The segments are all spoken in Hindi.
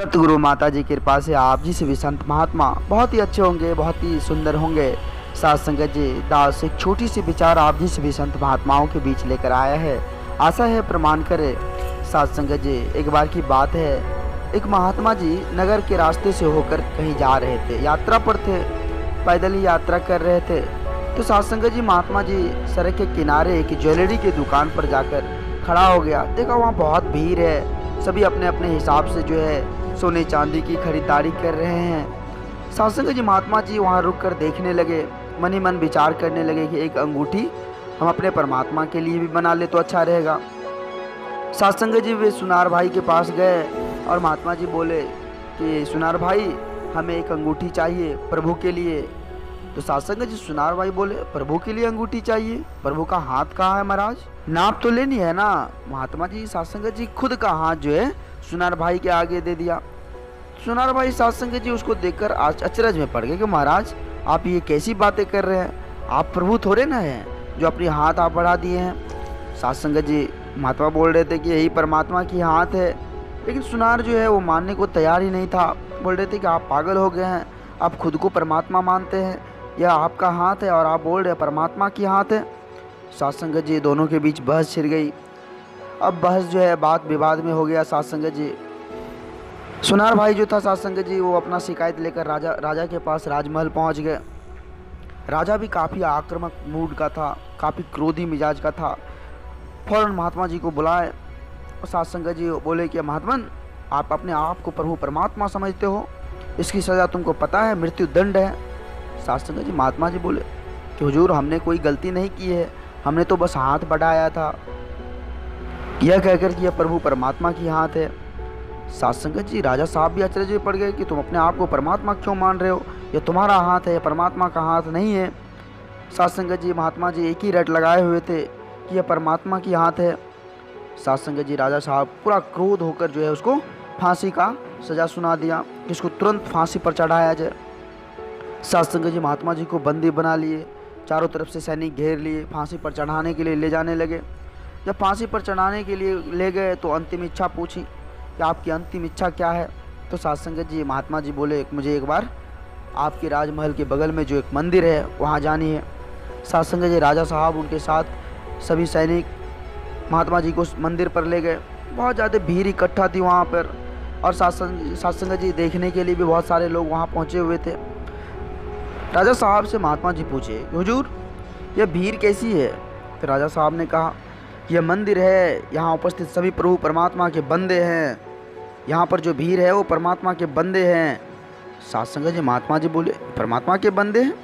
सतगुरु माता जी की कृपा से आप जी से भी संत महात्मा बहुत ही अच्छे होंगे, बहुत ही सुंदर होंगे। साथ संगत जी, दास एक छोटी सी विचार आप जी से भी संत महात्माओं के बीच लेकर आया है। आशा है प्रमाण करे। साथ संगत जी, एक बार की बात है, एक महात्मा जी नगर के रास्ते से होकर कहीं जा रहे थे, यात्रा पर थे, पैदल ही यात्रा कर रहे थे। तो साथ संगत जी, महात्मा जी सड़क के किनारे एक ज्वेलरी की दुकान पर जाकर खड़ा हो गया। देखा वहाँ बहुत भीड़ है, सभी अपने अपने हिसाब से जो है सोने चांदी की खरीदारी कर रहे हैं। साथ संगत जी, महात्मा जी वहाँ रुक कर देखने लगे, मन ही मन विचार करने लगे कि एक अंगूठी हम अपने परमात्मा के लिए भी बना ले तो अच्छा रहेगा। साथ संगत जी, वे सुनार भाई के पास गए और महात्मा जी बोले कि सुनार भाई, हमें एक अंगूठी चाहिए प्रभु के लिए। तो साथ संगत जी, सुनार भाई बोले, प्रभु के लिए अंगूठी चाहिए? प्रभु का हाथ कहाँ है महाराज? नाप तो लेनी है ना। महात्मा जी, साथ संगत जी खुद का हाथ जो है सुनार भाई के आगे दे दिया। सुनार भाई साथ संगत जी उसको देखकर अचरज में पड़ गए कि महाराज, आप ये कैसी बातें कर रहे हैं? आप प्रभु थोड़े ना हैं जो अपने हाथ आप बढ़ा दिए हैं। साथ संगत जी, महात्मा बोल रहे थे कि यही परमात्मा की हाथ है, लेकिन सुनार जो है वो मानने को तैयार ही नहीं था। बोल रहे थे कि आप पागल हो गए हैं, आप खुद को परमात्मा मानते हैं, यह आपका हाथ है और आप बोल रहे हैं परमात्मा की हाथ है। साथ संगत जी, दोनों के बीच बहस छिड़ गई। अब बहस जो है बात विवाद में हो गया। साथ संगत जी, सुनार भाई जो था साथ संगत जी, वो अपना शिकायत लेकर राजा के पास राजमहल पहुंच गए। राजा भी काफ़ी आक्रामक मूड का था, काफ़ी क्रोधी मिजाज का था। फौरन महात्मा जी को बुलाए और साथ संगत जी बोले कि महात्मन, आप अपने आप को प्रभु परमात्मा समझते हो, इसकी सज़ा तुमको पता है, मृत्यु दंड है। साथ संगत जी, महात्मा जी बोले कि हुजूर, हमने कोई गलती नहीं की है, हमने तो बस हाथ बढ़ाया था, यह कहकर कि यह प्रभु परमात्मा की हाथ है। साथ संगत जी, राजा साहब भी अचरज में पड़ गए कि तुम अपने आप को परमात्मा क्यों मान रहे हो? यह तुम्हारा हाथ है, परमात्मा का हाथ नहीं है। साथ संगत जी, महात्मा जी एक ही रट लगाए हुए थे कि यह परमात्मा की हाथ है। साथ संगत जी, राजा साहब पूरा क्रोध होकर जो है उसको फांसी का सज़ा सुना दिया कि इसको तुरंत फांसी पर चढ़ाया जाए। साथ संगत जी, महात्मा जी को बंदी बना लिए, चारों तरफ से सैनिक घेर लिए, फांसी पर चढ़ाने के लिए ले जाने लगे। जब फांसी पर चढ़ाने के लिए ले गए तो अंतिम इच्छा पूछी कि आपकी अंतिम इच्छा क्या है? तो साथ संगत जी, महात्मा जी बोले, मुझे एक बार आपके राजमहल के बगल में जो एक मंदिर है वहाँ जानी है। साथ संगत जी, राजा साहब उनके साथ सभी सैनिक महात्मा जी को उस मंदिर पर ले गए। बहुत ज़्यादा भीड़ इकट्ठा थी वहाँ पर और साथ संगत जी देखने के लिए भी बहुत सारे लोग वहाँ पहुँचे हुए थे। राजा साहब से महात्मा जी पूछे, हुजूर, यह भीड़ कैसी है? तो राजा साहब ने कहा, यह मंदिर है, यहाँ उपस्थित सभी प्रभु परमात्मा के बंदे हैं, यहाँ पर जो भीड़ है वो परमात्मा के बंदे हैं। साथ संगत जी, महात्मा जी बोले, परमात्मा के बंदे हैं?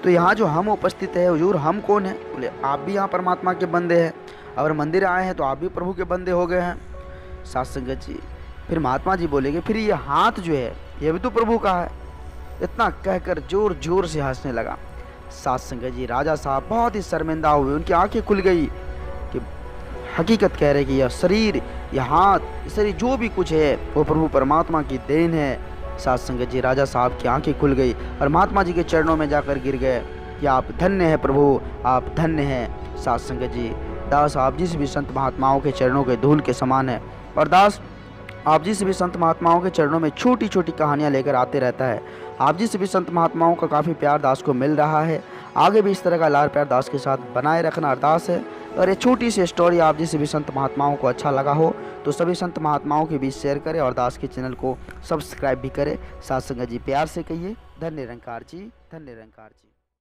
तो यहाँ जो हम उपस्थित है हुजूर, हम कौन हैं? बोले, आप भी यहाँ परमात्मा के बंदे हैं, अगर मंदिर आए हैं तो आप भी प्रभु के बंदे हो गए हैं। साथ संगत जी, फिर महात्मा जी बोले कि फिर ये हाथ जो है यह भी तो प्रभु का है। इतना कहकर जोर जोर से हंसने लगा। साथ संगत जी, राजा साहब बहुत ही शर्मिंदा हुए, उनकी आंखें खुल गई कि हकीकत कह रहे कि यह शरीर, यह हाथ, यह शरीर जो भी कुछ है वो प्रभु परमात्मा की देन है। साथ संगत जी, राजा साहब की आंखें खुल गई और महात्मा जी के चरणों में जाकर गिर गए कि आप धन्य हैं प्रभु, आप धन्य हैं। साथ संगत जी, दास आप जी से भी संत महात्माओं के चरणों के धूल के समान है और दास आप जी से भी संत महात्माओं के चरणों में छोटी छोटी कहानियाँ लेकर आते रहता है। आप जी से भी संत महात्माओं का काफ़ी प्यार दास को मिल रहा है, आगे भी इस तरह का लाड़ प्यार दास के साथ बनाए रखना अरदास है। और ये छोटी सी स्टोरी आप जी से भी संत महात्माओं को अच्छा लगा हो तो सभी संत महात्माओं के बीच शेयर करें और दास के चैनल को सब्सक्राइब भी करें। साथ संगत जी, प्यार से कहिए, धन्य निरंकार जी, धन्य निरंकार जी।